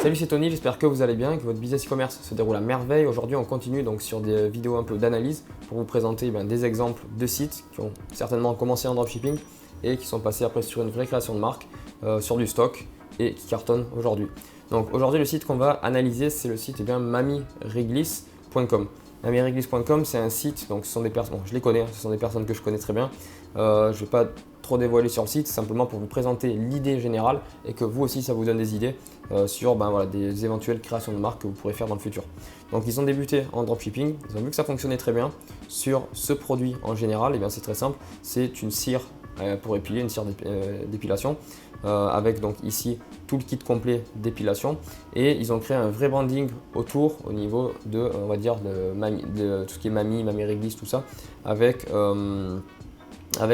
Salut, c'est Tony, j'espère que vous allez bien, que votre business e-commerce se déroule à merveille. Aujourd'hui, on continue donc sur des vidéos un peu d'analyse pour vous présenter des exemples de sites qui ont certainement commencé en dropshipping et qui sont passés après sur une vraie création de marque, sur du stock et qui cartonnent aujourd'hui. Donc aujourd'hui, le site qu'on va analyser, c'est le site MamyReglis.com. MamyReglis.com, c'est un site, donc ce sont des personnes, je les connais, ce sont des personnes que je connais très bien. Je ne vais pas trop dévoiler sur le site, simplement pour vous présenter l'idée générale et que vous aussi ça vous donne des idées sur des éventuelles créations de marques que vous pourrez faire dans le futur. Donc ils ont débuté en dropshipping, ils ont vu que ça fonctionnait très bien sur ce produit en général. Et bien c'est très simple, c'est une cire pour épiler, une cire d'épilation avec donc ici tout le kit complet d'épilation, et ils ont créé un vrai branding autour au niveau de on va dire de tout ce qui est Mamie Reglis, tout ça avec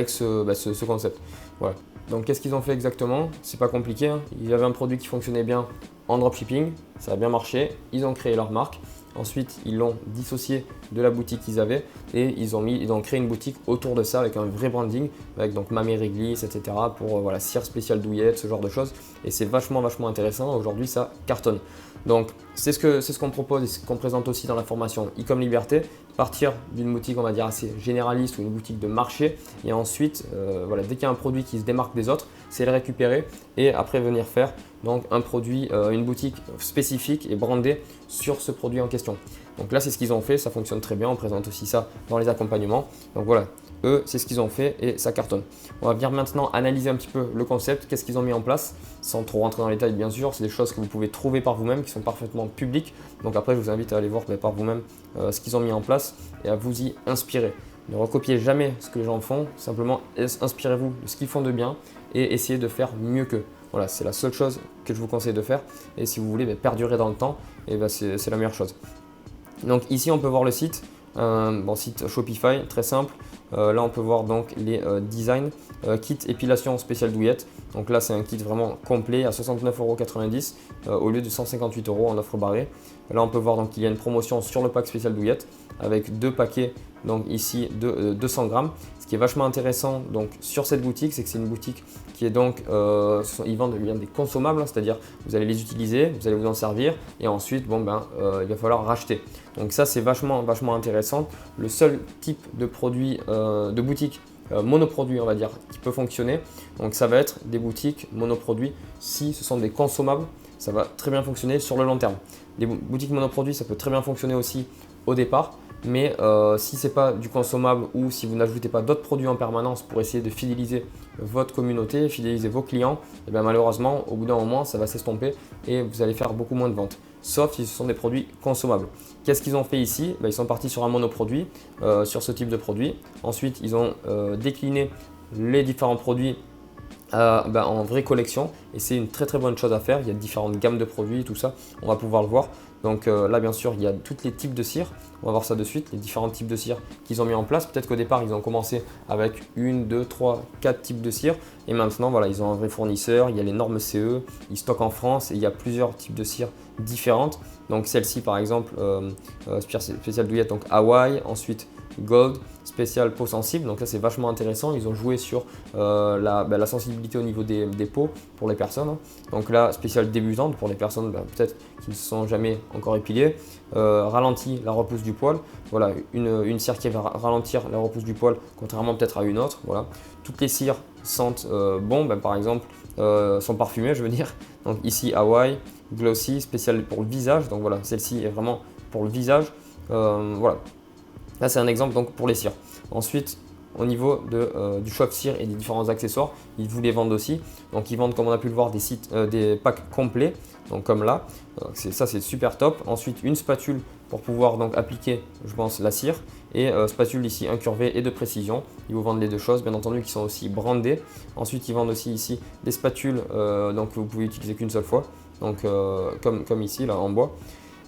ce concept. Voilà. Donc qu'est-ce qu'ils ont fait exactement? C'est pas compliqué, hein. Ils avaient un produit qui fonctionnait bien en dropshipping, ça a bien marché, ils ont créé leur marque. Ensuite, ils l'ont dissocié de la boutique qu'ils avaient et ils ont créé une boutique autour de ça avec un vrai branding, avec donc Mamie Reglis, etc. pour cire spéciale douillette, ce genre de choses. Et c'est vachement intéressant. Aujourd'hui, ça cartonne. Donc, c'est ce qu'on propose et ce qu'on présente aussi dans la formation e-com Liberté. Partir d'une boutique, on va dire, assez généraliste ou une boutique de marché. Et ensuite, dès qu'il y a un produit qui se démarque des autres, c'est le récupérer et après venir faire donc un produit, une boutique spécifique et brandée sur ce produit en question. Donc là, c'est ce qu'ils ont fait, ça fonctionne très bien. On présente aussi ça dans les accompagnements. Donc voilà, eux, c'est ce qu'ils ont fait et ça cartonne. On va venir maintenant analyser un petit peu le concept, qu'est-ce qu'ils ont mis en place, sans trop rentrer dans les détails bien sûr. C'est des choses que vous pouvez trouver par vous-même, qui sont parfaitement publiques. Donc après, je vous invite à aller voir par vous-même ce qu'ils ont mis en place et à vous y inspirer. Ne recopiez jamais ce que les gens font, simplement inspirez-vous de ce qu'ils font de bien et essayez de faire mieux qu'eux. Voilà, c'est la seule chose que je vous conseille de faire. Et si vous voulez perdurer dans le temps, c'est la meilleure chose. Donc ici, on peut voir le site, site Shopify, très simple. Là, on peut voir donc les designs, kit épilation spéciale douillette. Donc là, c'est un kit vraiment complet à 69,90 € au lieu de 158 € en offre barrée. Là, on peut voir donc qu'il y a une promotion sur le pack spécial douillette avec deux paquets, donc ici de 200 grammes. Ce qui est vachement intéressant donc sur cette boutique, c'est que c'est une boutique qui est donc, ils vendent des consommables, c'est-à-dire vous allez les utiliser, vous allez vous en servir et ensuite il va falloir racheter. Donc ça, c'est vachement intéressant. Le seul type de produit de boutique monoproduit, on va dire, qui peut fonctionner, donc ça va être des boutiques monoproduits. Si ce sont des consommables, ça va très bien fonctionner sur le long terme. Les boutiques monoproduits, ça peut très bien fonctionner aussi au départ, mais si ce n'est pas du consommable ou si vous n'ajoutez pas d'autres produits en permanence pour essayer de fidéliser votre communauté, fidéliser vos clients, et malheureusement, au bout d'un moment, ça va s'estomper et vous allez faire beaucoup moins de ventes, sauf si ce sont des produits consommables. Qu'est-ce qu'ils ont fait ici? Ils sont partis sur un monoproduit, sur ce type de produit. Ensuite, ils ont décliné les différents produits en vraie collection, et c'est une très bonne chose à faire. Il y a différentes gammes de produits, tout ça, on va pouvoir le voir. Donc là, bien sûr, il y a tous les types de cire. On va voir ça de suite, les différents types de cire qu'ils ont mis en place. Peut-être qu'au départ, ils ont commencé avec 1, 2, 3, 4 types de cire. Et maintenant, voilà, ils ont un vrai fournisseur. Il y a les normes CE, ils stockent en France et il y a plusieurs types de cire différentes. Donc celle-ci, par exemple, spéciale douillette, donc Hawaï. Ensuite, Gold, spécial peau sensible. Donc là, c'est vachement intéressant. Ils ont joué sur la sensibilité au niveau des peaux pour les personnes. Donc là, spécial débutante pour les personnes peut-être qui ne se sont jamais encore épilées. Ralentit la repousse du poil. Voilà, une cire qui va ralentir la repousse du poil, contrairement peut-être à une autre. Voilà. Toutes les cires sentent bon, par exemple, sont parfumées, je veux dire. Donc ici, Hawaï, Glossy, spécial pour le visage. Donc voilà, celle-ci est vraiment pour le visage. Voilà. Là, c'est un exemple donc pour les cires. Ensuite, au niveau du chauffe-cire et des différents accessoires, ils vous les vendent aussi. Donc, ils vendent, comme on a pu le voir, des packs complets, donc comme là. Ça, c'est super top. Ensuite, une spatule pour pouvoir donc appliquer, je pense, la cire. Et spatule ici incurvée et de précision. Ils vous vendent les deux choses, bien entendu, qui sont aussi brandées. Ensuite, ils vendent aussi ici des spatules donc que vous pouvez utiliser qu'une seule fois. Donc, comme ici, là, en bois.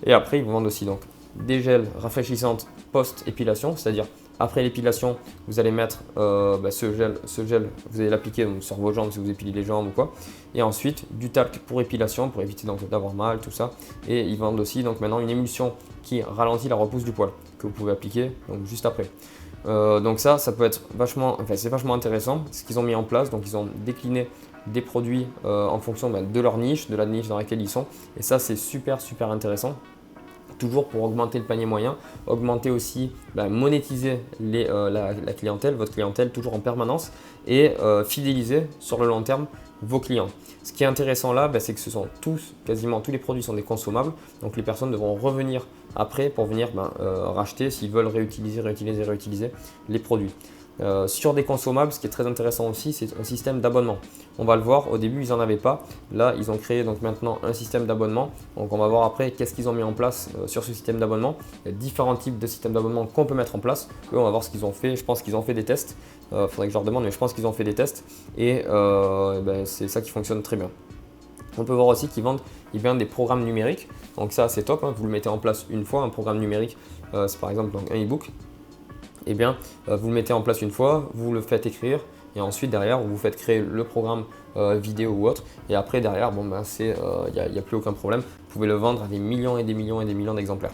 Et après, ils vous vendent aussi donc des gels rafraîchissantes post-épilation, c'est-à-dire après l'épilation, vous allez mettre ce gel, vous allez l'appliquer sur vos jambes si vous épilez les jambes ou quoi. Et ensuite, du talc pour épilation, pour éviter d'avoir mal, tout ça. Et ils vendent aussi donc maintenant une émulsion qui ralentit la repousse du poil, que vous pouvez appliquer donc juste après. Donc ça peut être c'est vachement intéressant ce qu'ils ont mis en place. Donc ils ont décliné des produits en fonction de leur niche, de la niche dans laquelle ils sont. Et ça, c'est super intéressant. Toujours pour augmenter le panier moyen, augmenter aussi, monétiser la clientèle, votre clientèle toujours en permanence et fidéliser sur le long terme vos clients. Ce qui est intéressant là, c'est que ce sont quasiment tous les produits sont des consommables, donc les personnes devront revenir après pour venir racheter s'ils veulent réutiliser les produits. Sur des consommables, ce qui est très intéressant aussi, c'est un système d'abonnement. On va le voir, au début, ils n'en avaient pas. Là, ils ont créé donc maintenant un système d'abonnement. Donc, on va voir après qu'est-ce qu'ils ont mis en place sur ce système d'abonnement. Il y a différents types de systèmes d'abonnement qu'on peut mettre en place. Eux, on va voir ce qu'ils ont fait. Je pense qu'ils ont fait des tests. Faudrait que je leur demande, mais je pense qu'ils ont fait des tests. Et c'est ça qui fonctionne très bien. On peut voir aussi qu'ils vendent des programmes numériques. Donc ça, c'est top. Vous le mettez en place une fois. Un programme numérique, c'est par exemple donc, un e-book. Vous le mettez en place une fois, vous le faites écrire et ensuite derrière vous faites créer le programme vidéo ou autre et après derrière il n'y a plus aucun problème, vous pouvez le vendre à des millions et des millions et des millions d'exemplaires.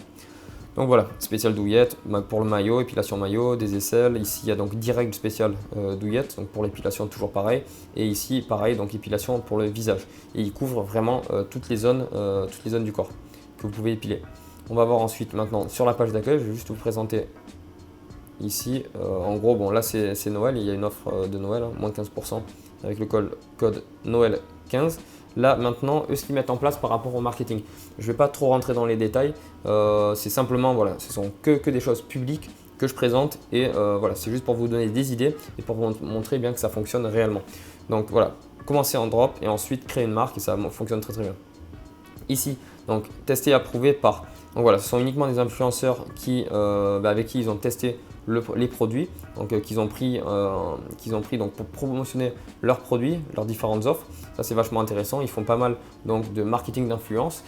Donc voilà, spécial douillette pour le maillot, épilation maillot, des aisselles. Ici il y a donc direct spécial douillette, donc pour l'épilation toujours pareil. Et ici pareil, donc épilation pour le visage. Et il couvre vraiment toutes les zones du corps que vous pouvez épiler. On va voir ensuite maintenant sur la page d'accueil, je vais juste vous présenter. Ici, en gros, là c'est Noël, il y a une offre de Noël, moins 15% avec le code Noël 15. Là maintenant, eux ce qu'ils mettent en place par rapport au marketing, je ne vais pas trop rentrer dans les détails, c'est simplement, ce sont que des choses publiques que je présente et c'est juste pour vous donner des idées et pour vous montrer bien que ça fonctionne réellement. Donc voilà, commencez en drop et ensuite créer une marque et ça fonctionne très bien. Ici, donc tester et approuvé par, donc voilà, ce sont uniquement des influenceurs avec qui ils ont testé les produits, donc qu'ils ont pris donc, pour promotionner leurs produits, leurs différentes offres. Ça c'est vachement intéressant. Ils font pas mal donc, de marketing d'influence.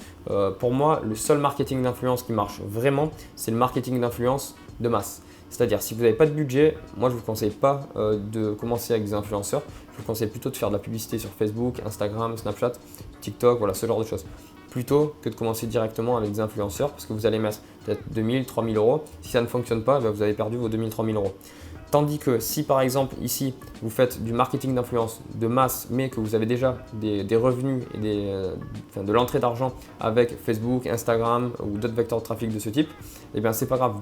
Pour moi, le seul marketing d'influence qui marche vraiment, c'est le marketing d'influence de masse. C'est-à-dire, si vous n'avez pas de budget, moi je ne vous conseille pas de commencer avec des influenceurs. Je vous conseille plutôt de faire de la publicité sur Facebook, Instagram, Snapchat, TikTok, voilà ce genre de choses. Plutôt que de commencer directement avec des influenceurs parce que vous allez mettre peut-être 2000, 3000 euros. Si ça ne fonctionne pas, vous avez perdu vos 2000, 3000 euros. Tandis que si par exemple ici vous faites du marketing d'influence de masse mais que vous avez déjà des revenus et de l'entrée d'argent avec Facebook, Instagram ou d'autres vecteurs de trafic de ce type, eh bien c'est pas grave,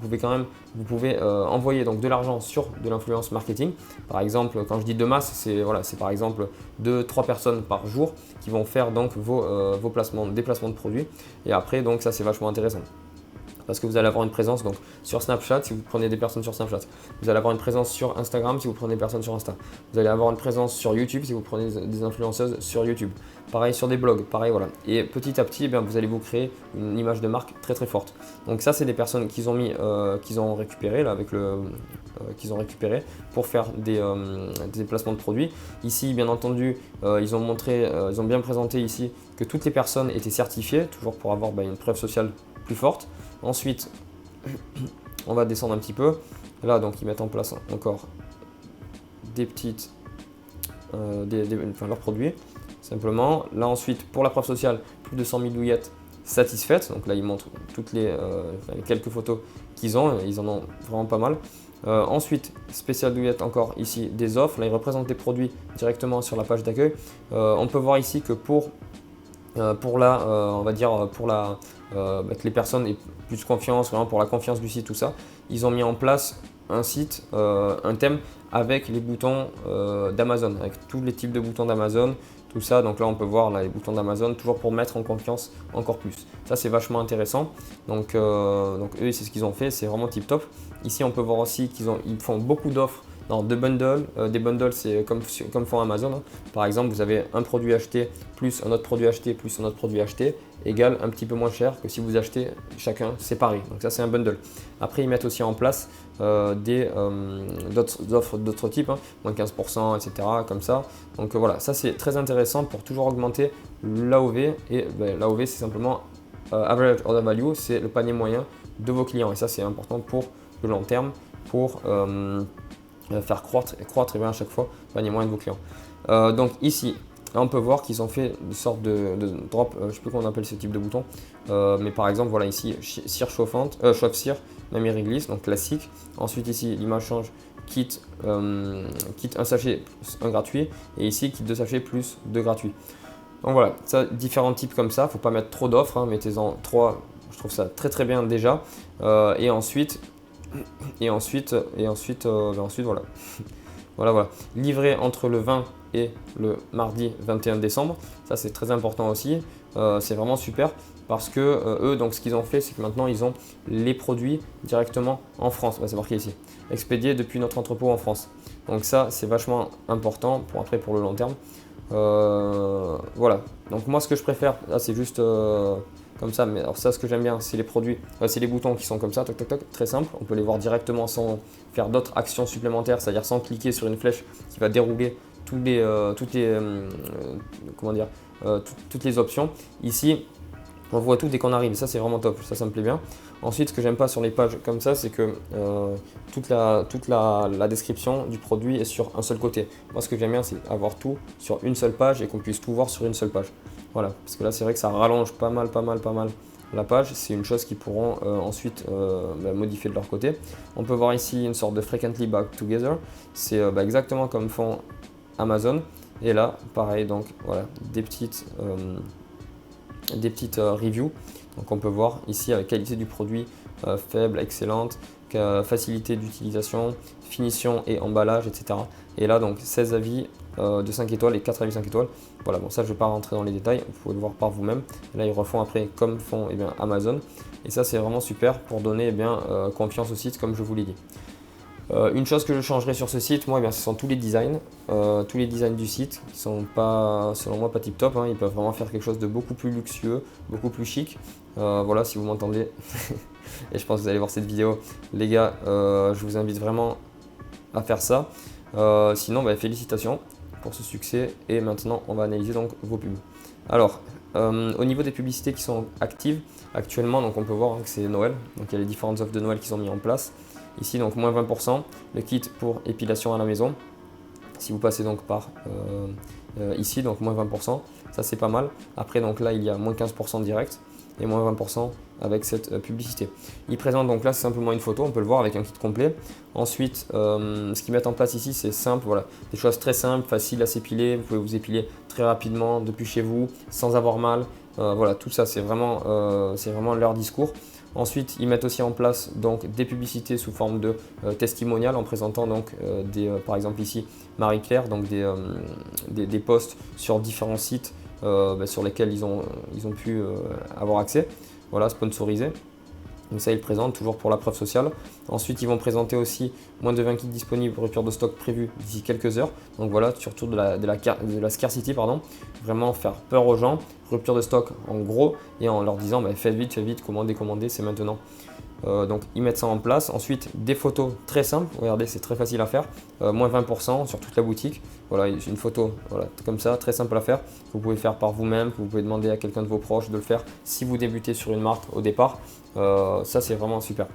vous pouvez envoyer donc de l'argent sur de l'influence marketing. Par exemple, quand je dis de masse, c'est par exemple 2-3 personnes par jour qui vont faire donc vos placements, des placements de produits et après donc ça c'est vachement intéressant. Parce que vous allez avoir une présence donc, sur Snapchat si vous prenez des personnes sur Snapchat. Vous allez avoir une présence sur Instagram si vous prenez des personnes sur Insta. Vous allez avoir une présence sur YouTube si vous prenez des influenceuses sur YouTube. Pareil sur des blogs, pareil voilà. Et petit à petit, vous allez vous créer une image de marque très forte. Donc ça, c'est des personnes qu'ils ont récupéré là avec qu'ils ont récupéré pour faire des placements de produits. Ici, bien entendu, ils ont bien présenté ici que toutes les personnes étaient certifiées, toujours pour avoir une preuve sociale plus forte. Ensuite, on va descendre un petit peu. Là, donc, ils mettent en place encore des petites, leurs produits, simplement. Là, ensuite, pour la preuve sociale, plus de 100 000 douillettes satisfaites. Donc là, ils montrent toutes les quelques photos qu'ils ont. Ils en ont vraiment pas mal. Ensuite, spécial douillette encore ici des offres. Là, ils représentent des produits directement sur la page d'accueil. On peut voir ici que que les personnes aient plus confiance, vraiment pour la confiance du site, tout ça, ils ont mis en place un site, un thème avec les boutons d'Amazon, avec tous les types de boutons d'Amazon, tout ça. Donc là, on peut voir là, les boutons d'Amazon, toujours pour mettre en confiance encore plus. Ça, c'est vachement intéressant. Donc eux, c'est ce qu'ils ont fait, c'est vraiment tip top. Ici, on peut voir aussi qu'ils font beaucoup d'offres. De bundles, des bundles c'est comme font Amazon. Par exemple, vous avez un produit acheté plus un autre produit acheté plus un autre produit acheté égale un petit peu moins cher que si vous achetez chacun séparé. Donc ça c'est un bundle. Après ils mettent aussi en place d'autres offres d'autres types, moins 15%, etc. comme ça. Donc voilà, ça c'est très intéressant pour toujours augmenter l'AOV. Et l'AOV c'est simplement Average Order Value, c'est le panier moyen de vos clients. Et ça c'est important pour le long terme, pour faire croître à chaque fois le panier moyen de vos clients. Donc ici, là, on peut voir qu'ils ont fait une sorte de drop, je ne sais plus comment on appelle ce type de bouton, mais par exemple, voilà ici, cire chauffante, chauffe-cire, même irréglisse, donc classique. Ensuite ici, l'image change kit, kit un sachet plus un gratuit, et ici kit 2 sachets plus 2 gratuits. Donc voilà, ça, différents types comme ça, faut pas mettre trop d'offres, hein, mettez-en 3, je trouve ça très très bien déjà. Et ensuite voilà. Voilà. Livré entre le 20 et le mardi 21 décembre, ça c'est très important aussi, c'est vraiment super parce que eux, donc ce qu'ils ont fait, c'est que maintenant ils ont les produits directement en France, c'est marqué ici, expédiés depuis notre entrepôt en France. Donc ça c'est vachement important pour après pour le long terme. Voilà, donc moi ce que je préfère, là c'est juste comme ça, mais alors ça ce que j'aime bien c'est les produits, c'est les boutons qui sont comme ça, toc toc toc, très simple, on peut les voir directement sans faire d'autres actions supplémentaires, c'est-à-dire sans cliquer sur une flèche qui va dérouler toutes les options. Ici on voit tout dès qu'on arrive, ça c'est vraiment top, ça me plaît bien. Ensuite, ce que j'aime pas sur les pages comme ça, c'est que toute la description du produit est sur un seul côté. Moi ce que j'aime bien, c'est avoir tout sur une seule page et qu'on puisse tout voir sur une seule page. Voilà, parce que là c'est vrai que ça rallonge pas mal la page, c'est une chose qu'ils pourront ensuite modifier de leur côté. On peut voir ici une sorte de frequently back together, c'est exactement comme font Amazon. Et là, pareil, donc voilà, des petites reviews. Donc on peut voir ici qualité du produit faible, excellente, facilité d'utilisation, finition et emballage, etc. Et là donc 16 avis de 5 étoiles et 4 avis 5 étoiles. Voilà, bon ça je ne vais pas rentrer dans les détails, vous pouvez le voir par vous-même. Là ils refont après comme font Amazon. Et ça c'est vraiment super pour donner confiance au site comme je vous l'ai dit. Une chose que je changerai sur ce site, moi, ce sont tous les designs du site qui sont pas, selon moi, pas tip top. Ils peuvent vraiment faire quelque chose de beaucoup plus luxueux, beaucoup plus chic. Voilà, si vous m'entendez, et je pense que vous allez voir cette vidéo, les gars, je vous invite vraiment à faire ça. Sinon, félicitations pour ce succès. Et maintenant, on va analyser donc vos pubs. Alors, au niveau des publicités qui sont actives actuellement, donc on peut voir que c'est Noël. Donc il y a les différentes offres de Noël qui sont mises en place. Ici, donc moins 20%, le kit pour épilation à la maison. Si vous passez donc par ici, donc moins 20%, ça c'est pas mal. Après, donc là, il y a moins 15% direct et moins 20% avec cette publicité. Ils présentent donc là, c'est simplement une photo, on peut le voir avec un kit complet. Ensuite, ce qu'ils mettent en place ici, c'est simple, voilà, des choses très simples, faciles à s'épiler. Vous pouvez vous épiler très rapidement depuis chez vous, sans avoir mal. Voilà, tout ça, c'est vraiment leur discours. Ensuite, ils mettent aussi en place donc, des publicités sous forme de testimonial en présentant donc, par exemple ici Marie-Claire, donc des posts sur différents sites sur lesquels ils ont pu avoir accès, voilà, sponsorisés. Donc ça, ils le présentent toujours pour la preuve sociale. Ensuite, ils vont présenter aussi moins de 20 kits disponibles, rupture de stock prévue d'ici quelques heures. Donc voilà, surtout de la scarcity, pardon. Vraiment faire peur aux gens, rupture de stock en gros, et en leur disant faites vite, commandez, c'est maintenant. Donc ils mettent ça en place. Ensuite, des photos très simples, regardez, c'est très facile à faire, moins 20% sur toute la boutique. Voilà, une photo comme ça, très simple à faire. Vous pouvez faire par vous-même, vous pouvez demander à quelqu'un de vos proches de le faire si vous débutez sur une marque au départ. Ça, c'est vraiment super.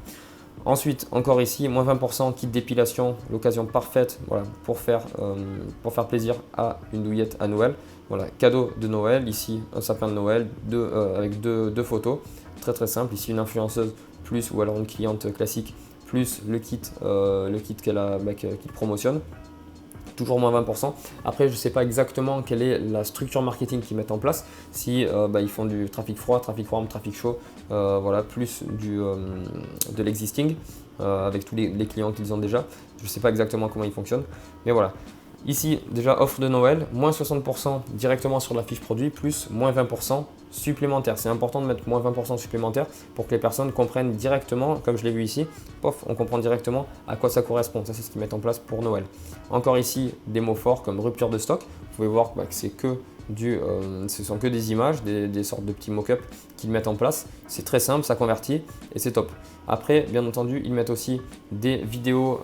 Ensuite, encore ici, moins 20% kit d'épilation, l'occasion parfaite pour faire plaisir à une douillette à Noël. Voilà, cadeau de Noël, ici un sapin de Noël avec deux photos, très simple. Ici une influenceuse plus ou alors une cliente classique plus le kit qu'il promotionne. Toujours moins 20%. Après, je ne sais pas exactement quelle est la structure marketing qu'ils mettent en place. Si ils font du trafic froid, trafic warm, trafic chaud, plus de l'existing avec tous les clients qu'ils ont déjà. Je ne sais pas exactement comment ils fonctionnent, mais voilà. Ici, déjà offre de Noël, moins 60% directement sur la fiche produit, plus moins 20% supplémentaire. C'est important de mettre moins 20% supplémentaire pour que les personnes comprennent directement, comme je l'ai vu ici, on comprend directement à quoi ça correspond. Ça, c'est ce qu'ils mettent en place pour Noël. Encore ici, des mots forts comme rupture de stock. Vous pouvez voir que ce sont que des images, des sortes de petits mock-up qu'ils mettent en place. C'est très simple, ça convertit et c'est top. Après, bien entendu, ils mettent aussi des vidéos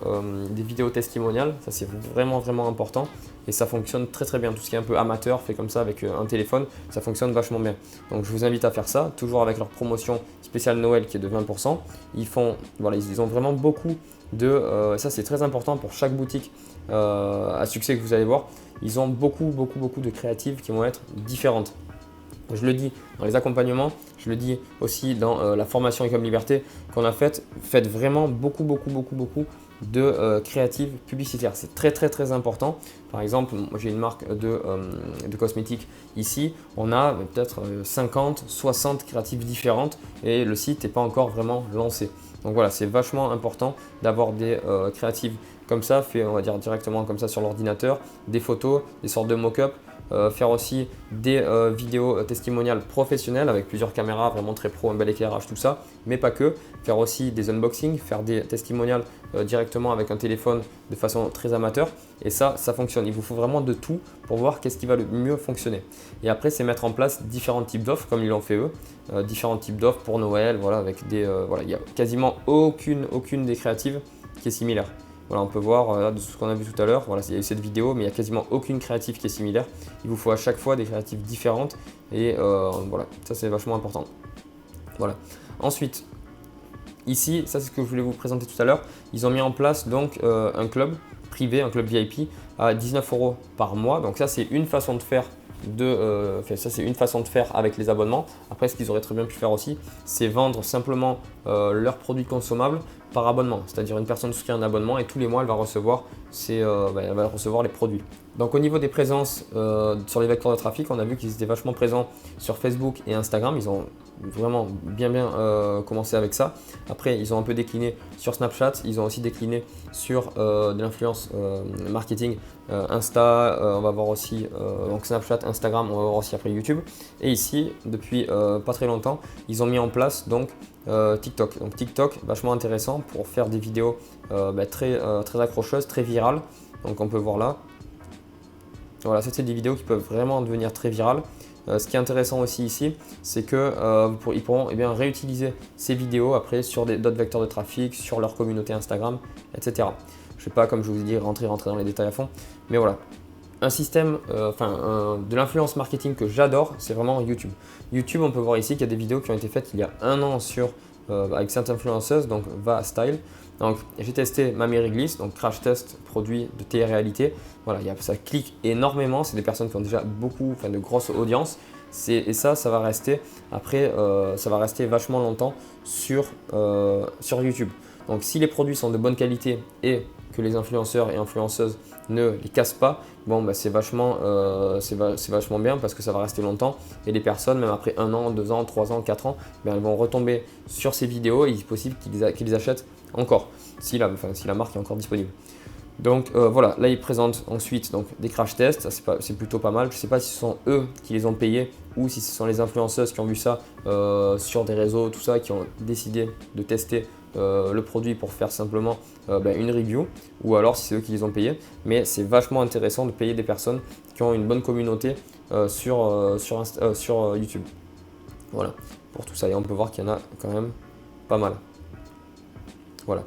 testimoniales. Ça, c'est vraiment important et ça fonctionne très bien. Tout ce qui est un peu amateur, fait comme ça avec un téléphone, ça fonctionne vachement bien. Donc, je vous invite à faire ça, toujours avec leur promotion spéciale Noël qui est de 20%. Ils ont vraiment beaucoup ça, c'est très important pour chaque boutique à succès que vous allez voir. Ils ont beaucoup de créatives qui vont être différentes. Je le dis dans les accompagnements, je le dis aussi dans la formation Ecom Liberté qu'on a faite. Faites vraiment beaucoup de créative publicitaire. C'est très important. Par exemple, moi j'ai une marque de cosmétiques ici. On a peut-être 50, 60 créatives différentes et le site n'est pas encore vraiment lancé. Donc voilà, c'est vachement important d'avoir des créatives comme ça, fait on va dire directement comme ça sur l'ordinateur, des photos, des sortes de mock-up, faire aussi des vidéos testimoniales professionnelles avec plusieurs caméras, vraiment très pro, un bel éclairage, tout ça, mais pas que, faire aussi des unboxings, faire des testimoniales directement avec un téléphone de façon très amateur et ça fonctionne. Il vous faut vraiment de tout pour voir qu'est-ce qui va le mieux fonctionner. Et après, c'est mettre en place différents types d'offres comme ils l'ont fait eux, différents types d'offres pour Noël, voilà, avec des, voilà, il n'y a quasiment aucune des créatives qui est similaire. Voilà, on peut voir de ce qu'on a vu tout à l'heure, voilà, il y a eu cette vidéo, mais il n'y a quasiment aucune créative qui est similaire. Il vous faut à chaque fois des créatives différentes et voilà, ça c'est vachement important. Voilà. Ensuite, ici, ça c'est ce que je voulais vous présenter tout à l'heure, ils ont mis en place donc un club privé, un club VIP à 19 € par mois. Donc ça c'est une façon de faire avec les abonnements. Après, ce qu'ils auraient très bien pu faire aussi, c'est vendre simplement leurs produits consommables par abonnement. C'est-à-dire une personne souscrit un abonnement et tous les mois, elle va recevoir les produits. Donc au niveau des présences sur les vecteurs de trafic, on a vu qu'ils étaient vachement présents sur Facebook et Instagram. Ils ont vraiment bien commencé avec ça. Après, ils ont un peu décliné sur Snapchat. Ils ont aussi décliné sur de l'influence marketing, Insta. On va voir aussi donc Snapchat, Instagram. On va voir aussi après YouTube. Et ici, depuis pas très longtemps, ils ont mis en place donc TikTok. Donc TikTok, vachement intéressant pour faire des vidéos très accrocheuses, très virales. Donc on peut voir là. Voilà, c'est des vidéos qui peuvent vraiment devenir très virales. Ce qui est intéressant aussi ici, c'est qu'ils pourront réutiliser ces vidéos après sur d'autres vecteurs de trafic, sur leur communauté Instagram, etc. Je ne vais pas, comme je vous ai dit, rentrer dans les détails à fond, mais voilà. Un système, de l'influence marketing que j'adore, c'est vraiment YouTube. YouTube, on peut voir ici qu'il y a des vidéos qui ont été faites il y a un an avec cette influenceuse, donc Va Style. Donc j'ai testé ma Mary Glisse, donc crash test produit de télé-réalité. Voilà, ça clique énormément, c'est des personnes qui ont déjà de grosses audiences. Et ça va rester après, ça va rester vachement longtemps sur YouTube. Donc si les produits sont de bonne qualité et que les influenceurs et influenceuses ne les cassent pas, bon, c'est vachement bien parce que ça va rester longtemps et les personnes, même après 1 an, 2 ans, 3 ans, 4 ans, elles vont retomber sur ces vidéos et il est possible qu'ils les achètent encore si la marque est encore disponible. Donc voilà, là ils présentent ensuite donc, des crash tests, c'est plutôt pas mal. Je ne sais pas si ce sont eux qui les ont payés ou si ce sont les influenceuses qui ont vu ça sur des réseaux, tout ça, qui ont décidé de tester le produit pour faire simplement une review, ou alors si c'est eux qui les ont payés. Mais c'est vachement intéressant de payer des personnes qui ont une bonne communauté sur YouTube. Voilà, pour tout ça. Et on peut voir qu'il y en a quand même pas mal. Voilà.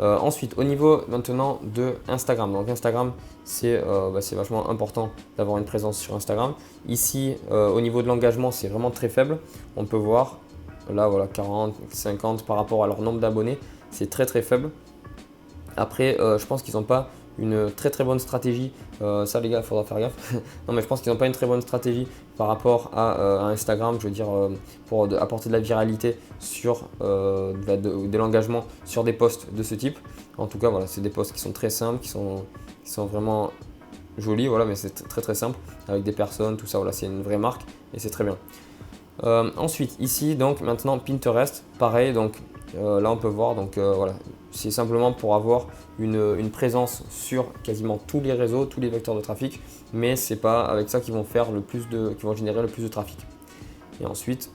Ensuite, au niveau maintenant de Instagram. Donc Instagram, c'est vachement important d'avoir une présence sur Instagram. Ici, au niveau de l'engagement, c'est vraiment très faible. On peut voir là, voilà, 40, 50 par rapport à leur nombre d'abonnés. C'est très faible. Après, je pense qu'ils n'ont pas une très bonne stratégie. Ça les gars, il faudra faire gaffe. Non mais je pense qu'ils n'ont pas une très bonne stratégie par rapport à Instagram, je veux dire pour apporter de la viralité sur de l'engagement sur des posts de ce type. En tout cas voilà, c'est des posts qui sont très simples, qui sont vraiment jolis, voilà, mais c'est très simple avec des personnes, tout ça, voilà, c'est une vraie marque et c'est très bien. Ensuite ici donc maintenant Pinterest, pareil, donc là on peut voir donc voilà, c'est simplement pour avoir une présence sur quasiment tous les réseaux, tous les vecteurs de trafic, mais c'est pas avec ça qu'ils vont générer le plus de trafic. Et ensuite,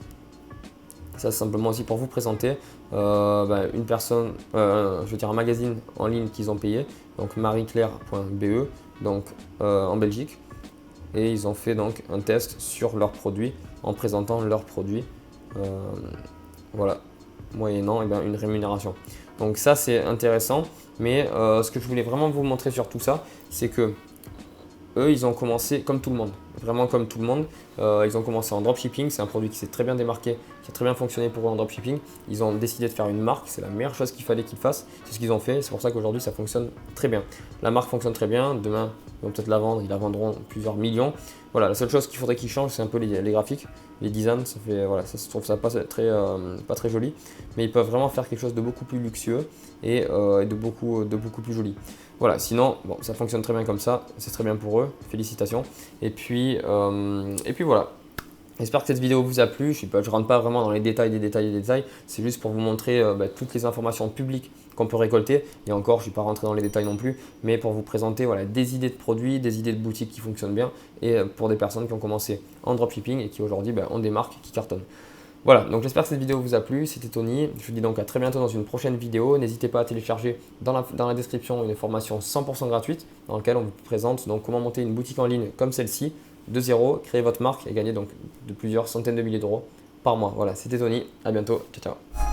ça c'est simplement aussi pour vous présenter une personne, je veux dire un magazine en ligne qu'ils ont payé, donc marieclaire.be, donc en Belgique, et ils ont fait donc un test sur leurs produits en présentant leurs produits, voilà, moyennant une rémunération. Donc ça c'est intéressant, mais ce que je voulais vraiment vous montrer sur tout ça, c'est que eux ils ont commencé comme tout le monde, vraiment comme tout le monde. Ils ont commencé en dropshipping, c'est un produit qui s'est très bien démarqué, qui a très bien fonctionné pour eux en dropshipping. Ils ont décidé de faire une marque, c'est la meilleure chose qu'il fallait qu'ils fassent, c'est ce qu'ils ont fait, c'est pour ça qu'aujourd'hui ça fonctionne très bien. La marque fonctionne très bien, demain ils vont peut-être la vendre, ils la vendront plusieurs millions. Voilà, la seule chose qu'il faudrait qu'ils changent, c'est un peu les graphiques. les designs, ça fait, voilà, ça se trouve ça pas très joli, mais ils peuvent vraiment faire quelque chose de beaucoup plus luxueux et de beaucoup plus joli. Voilà, sinon, bon, ça fonctionne très bien comme ça, c'est très bien pour eux, félicitations. Et puis voilà. J'espère que cette vidéo vous a plu. Je ne rentre pas vraiment dans les détails des détails. C'est juste pour vous montrer toutes les informations publiques qu'on peut récolter. Et encore, je ne suis pas rentré dans les détails non plus, mais pour vous présenter voilà, des idées de produits, des idées de boutiques qui fonctionnent bien et pour des personnes qui ont commencé en dropshipping et qui aujourd'hui ont des marques qui cartonnent. Voilà, donc j'espère que cette vidéo vous a plu. C'était Tony. Je vous dis donc à très bientôt dans une prochaine vidéo. N'hésitez pas à télécharger dans la description une formation 100% gratuite dans laquelle on vous présente donc comment monter une boutique en ligne comme celle-ci de zéro, créer votre marque et gagner donc de plusieurs centaines de milliers d'euros par mois. Voilà, c'était Tony. À bientôt. Ciao, ciao.